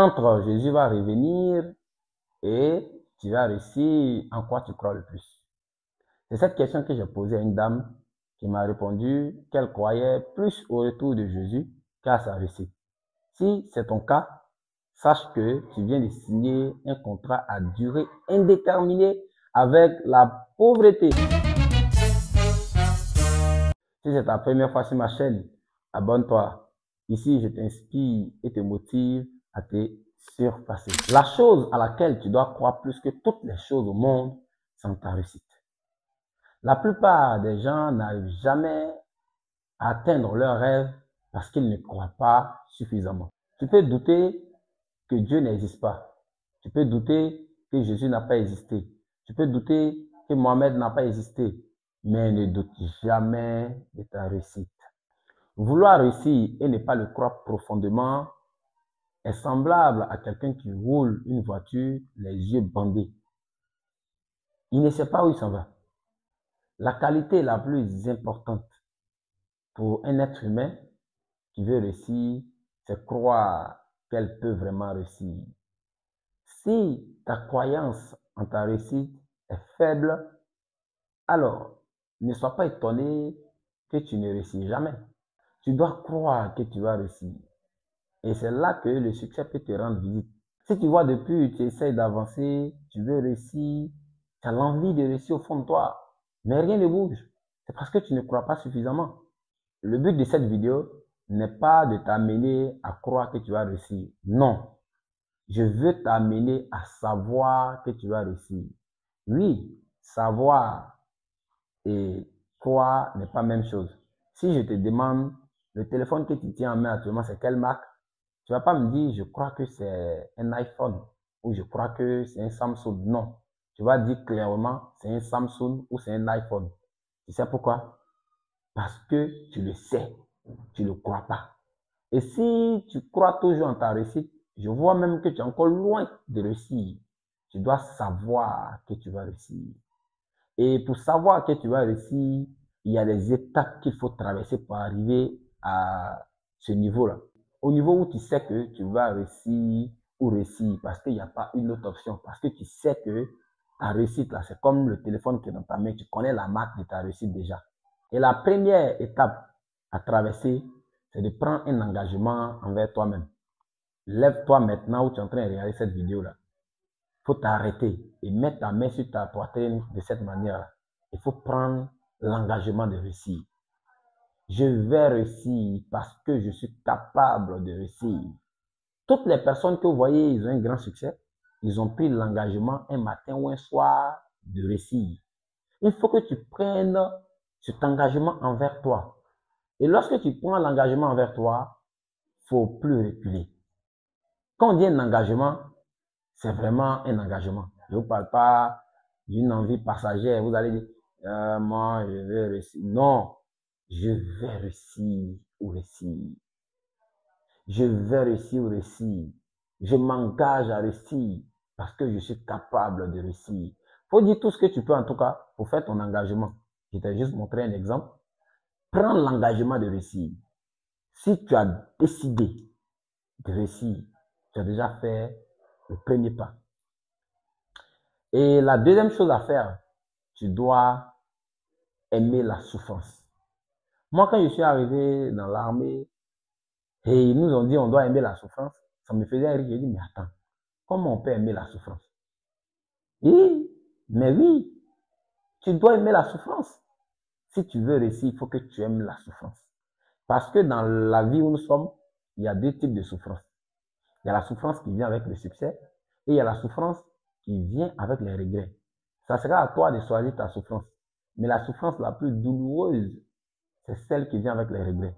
Entre Jésus va revenir et tu vas réussir, en quoi tu crois le plus? C'est cette question que j'ai posée à une dame qui m'a répondu qu'elle croyait plus au retour de Jésus qu'à sa réussite. Si c'est ton cas, sache que tu viens de signer un contrat à durée indéterminée avec la pauvreté. Si c'est ta première fois sur ma chaîne, abonne-toi. Ici, je t'inspire et te motive à te surpasser. La chose à laquelle tu dois croire plus que toutes les choses au monde, c'est ta réussite. La plupart des gens n'arrivent jamais à atteindre leurs rêves parce qu'ils ne croient pas suffisamment. Tu peux douter que Dieu n'existe pas. Tu peux douter que Jésus n'a pas existé. Tu peux douter que Mohamed n'a pas existé. Mais ne doute jamais de ta réussite. Vouloir réussir et ne pas le croire profondément est semblable à quelqu'un qui roule une voiture les yeux bandés. Il ne sait pas où il s'en va. La qualité la plus importante pour un être humain qui veut réussir, c'est croire qu'elle peut vraiment réussir. Si ta croyance en ta réussite est faible, alors ne sois pas étonné que tu ne réussis jamais. Tu dois croire que tu vas réussir. Et c'est là que le succès peut te rendre visite. Si tu vois depuis, tu essaies d'avancer, tu veux réussir, tu as l'envie de réussir au fond de toi, mais rien ne bouge. C'est parce que tu ne crois pas suffisamment. Le but de cette vidéo n'est pas de t'amener à croire que tu vas réussir. Non. Je veux t'amener à savoir que tu vas réussir. Oui, savoir et croire n'est pas la même chose. Si je te demande, le téléphone que tu tiens en main actuellement, c'est quelle marque? Tu vas pas me dire, je crois que c'est un iPhone ou je crois que c'est un Samsung. Non. Tu vas dire clairement, c'est un Samsung ou c'est un iPhone. Tu sais pourquoi? Parce que tu le sais. Tu ne le crois pas. Et si tu crois toujours en ta réussite, je vois même que tu es encore loin de réussir. Tu dois savoir que tu vas réussir. Et pour savoir que tu vas réussir, il y a des étapes qu'il faut traverser pour arriver à ce niveau-là. Au niveau où tu sais que tu vas réussir ou réussir, parce qu'il n'y a pas une autre option, parce que tu sais que ta réussite, là, c'est comme le téléphone qui est dans ta main, tu connais la marque de ta réussite déjà. Et la première étape à traverser, c'est de prendre un engagement envers toi-même. Lève-toi maintenant où tu es en train de regarder cette vidéo-là. Il faut t'arrêter et mettre ta main sur ta poitrine de cette manière-là. Il faut prendre l'engagement de réussir. Je vais réussir parce que je suis capable de réussir. Toutes les personnes que vous voyez, ils ont un grand succès. Ils ont pris l'engagement un matin ou un soir de réussir. Il faut que tu prennes cet engagement envers toi. Et lorsque tu prends l'engagement envers toi, il ne faut plus reculer. Quand on dit un engagement, c'est vraiment un engagement. Je ne vous parle pas d'une envie passagère. Vous allez dire, moi, je vais réussir. Non, je vais réussir ou réussir. Je vais réussir ou réussir. Je m'engage à réussir parce que je suis capable de réussir. Il faut dire tout ce que tu peux en tout cas pour faire ton engagement. Je t'ai juste montré un exemple. Prends l'engagement de réussir. Si tu as décidé de réussir, tu as déjà fait le premier pas. Et la deuxième chose à faire, tu dois aimer la souffrance. Moi, quand je suis arrivé dans l'armée et ils nous ont dit on doit aimer la souffrance, ça me faisait rire. J'ai dit, mais attends, comment on peut aimer la souffrance? Oui, mais oui, tu dois aimer la souffrance. Si tu veux réussir, il faut que tu aimes la souffrance. Parce que dans la vie où nous sommes, il y a deux types de souffrance. Il y a la souffrance qui vient avec le succès et il y a la souffrance qui vient avec les regrets. Ça sera à toi de choisir ta souffrance. Mais la souffrance la plus douloureuse, c'est celle qui vient avec les regrets.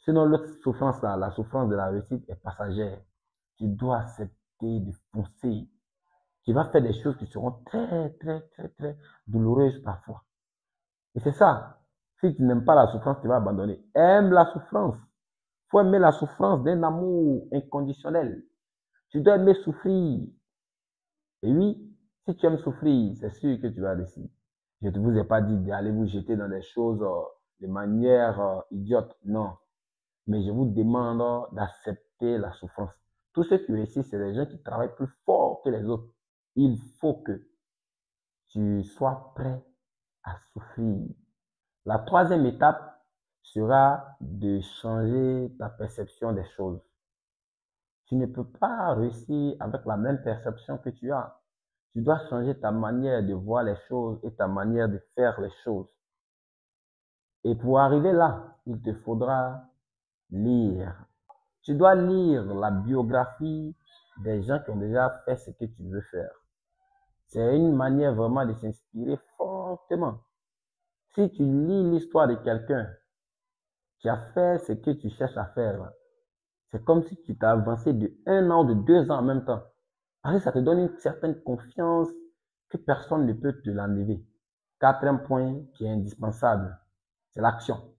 Sinon, l'autre souffrance là, la souffrance de la réussite est passagère. Tu dois accepter de foncer. Tu vas faire des choses qui seront très douloureuses parfois. Et c'est ça. Si tu n'aimes pas la souffrance, tu vas abandonner. Aime la souffrance. Il faut aimer la souffrance d'un amour inconditionnel. Tu dois aimer souffrir. Et oui, si tu aimes souffrir, c'est sûr que tu vas réussir. Je ne vous ai pas dit d'aller vous jeter dans des choses de manière idiote. Non. Mais je vous demande d'accepter la souffrance. Tous ceux qui réussissent, c'est des gens qui travaillent plus fort que les autres. Il faut que tu sois prêt à souffrir. La troisième étape sera de changer ta perception des choses. Tu ne peux pas réussir avec la même perception que tu as. Tu dois changer ta manière de voir les choses et ta manière de faire les choses. Et pour arriver là, il te faudra lire. Tu dois lire la biographie des gens qui ont déjà fait ce que tu veux faire. C'est une manière vraiment de s'inspirer fortement. Si tu lis l'histoire de quelqu'un qui a fait ce que tu cherches à faire, c'est comme si tu t'as avancé de 1 an ou de 2 ans en même temps. Parce que ça te donne une certaine confiance que personne ne peut te l'enlever. Quatrième point qui est indispensable, c'est l'action.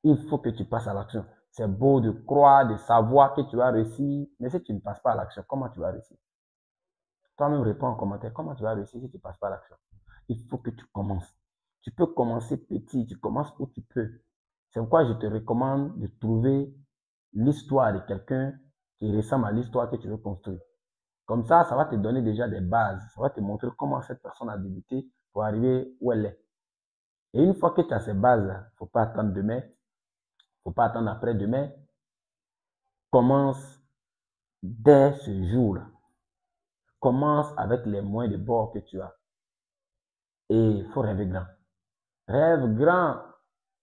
Il faut que tu passes à l'action. C'est beau de croire, de savoir que tu vas réussir, mais si tu ne passes pas à l'action, comment tu vas réussir? Toi-même réponds en commentaire, comment tu vas réussir si tu ne passes pas à l'action? Il faut que tu commences. Tu peux commencer petit, tu commences où tu peux. C'est pourquoi je te recommande de trouver l'histoire de quelqu'un qui ressemble à l'histoire que tu veux construire. Comme ça va te donner déjà des bases. Ça va te montrer comment cette personne a débuté pour arriver où elle est. Et une fois que tu as ces bases, il ne faut pas attendre demain, il ne faut pas attendre après-demain. Commence dès ce jour-là. Commence avec les moyens de bord que tu as. Et il faut rêver grand. Rêve grand,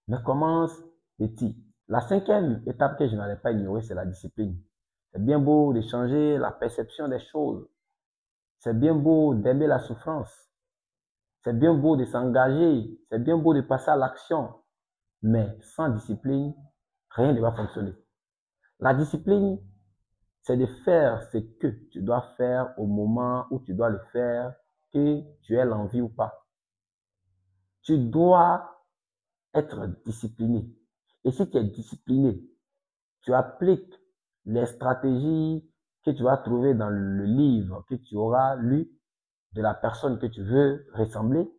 mais commence petit. La cinquième étape que je n'allais pas ignorer, c'est la discipline. C'est bien beau de changer la perception des choses. C'est bien beau d'aimer la souffrance. C'est bien beau de s'engager. C'est bien beau de passer à l'action. Mais sans discipline, rien ne va fonctionner. La discipline, c'est de faire ce que tu dois faire au moment où tu dois le faire, que tu aies l'envie ou pas. Tu dois être discipliné. Et si tu es discipliné, tu appliques les stratégies que tu vas trouver dans le livre que tu auras lu de la personne que tu veux ressembler.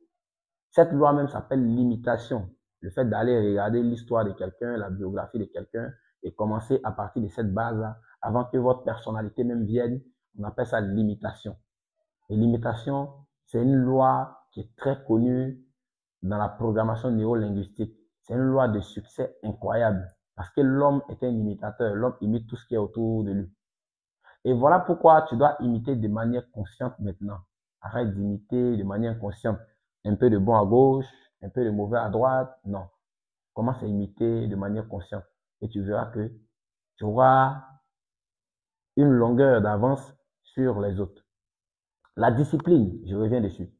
Cette loi même s'appelle l'imitation. Le fait d'aller regarder l'histoire de quelqu'un, la biographie de quelqu'un et commencer à partir de cette base-là, avant que votre personnalité même vienne, on appelle ça l'imitation. Et l'imitation, c'est une loi qui est très connue dans la programmation neurolinguistique. C'est une loi de succès incroyable parce que l'homme est un imitateur. L'homme imite tout ce qui est autour de lui. Et voilà pourquoi tu dois imiter de manière consciente maintenant. Arrête d'imiter de manière inconsciente. Un peu de bon à gauche, un peu de mauvais à droite. Non. Commence à imiter de manière consciente. Et tu verras que tu auras une longueur d'avance sur les autres. La discipline, je reviens dessus.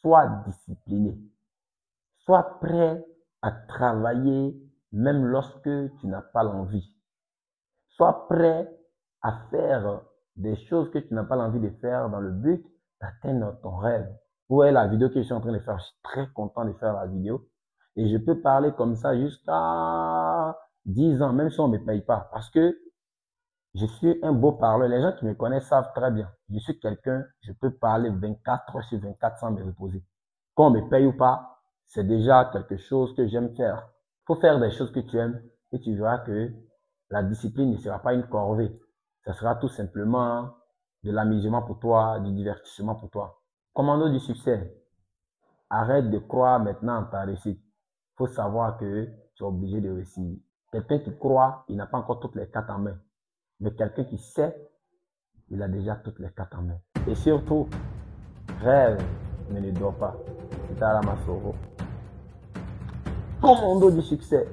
Sois discipliné. Sois prêt à travailler même lorsque tu n'as pas l'envie. Sois prêt à faire des choses que tu n'as pas l'envie de faire dans le but d'atteindre ton rêve. Vous voyez la vidéo que je suis en train de faire, je suis très content de faire la vidéo. Et je peux parler comme ça jusqu'à 10 ans, même si on ne me paye pas. Parce que je suis un beau parleur. Les gens qui me connaissent savent très bien. Je suis quelqu'un, je peux parler 24 heures sur 24 sans me reposer. Qu'on me paye ou pas, c'est déjà quelque chose que j'aime faire. Il faut faire des choses que tu aimes et tu verras que la discipline ne sera pas une corvée. Ce sera tout simplement de l'amusement pour toi, du divertissement pour toi. Commando du succès. Arrête de croire maintenant en ta réussite. Il faut savoir que tu es obligé de réussir. Quelqu'un qui croit, il n'a pas encore toutes les cartes en main. Mais quelqu'un qui sait, il a déjà toutes les cartes en main. Et surtout, rêve, mais ne dors pas. C'est Tara Masoro. Commando du succès.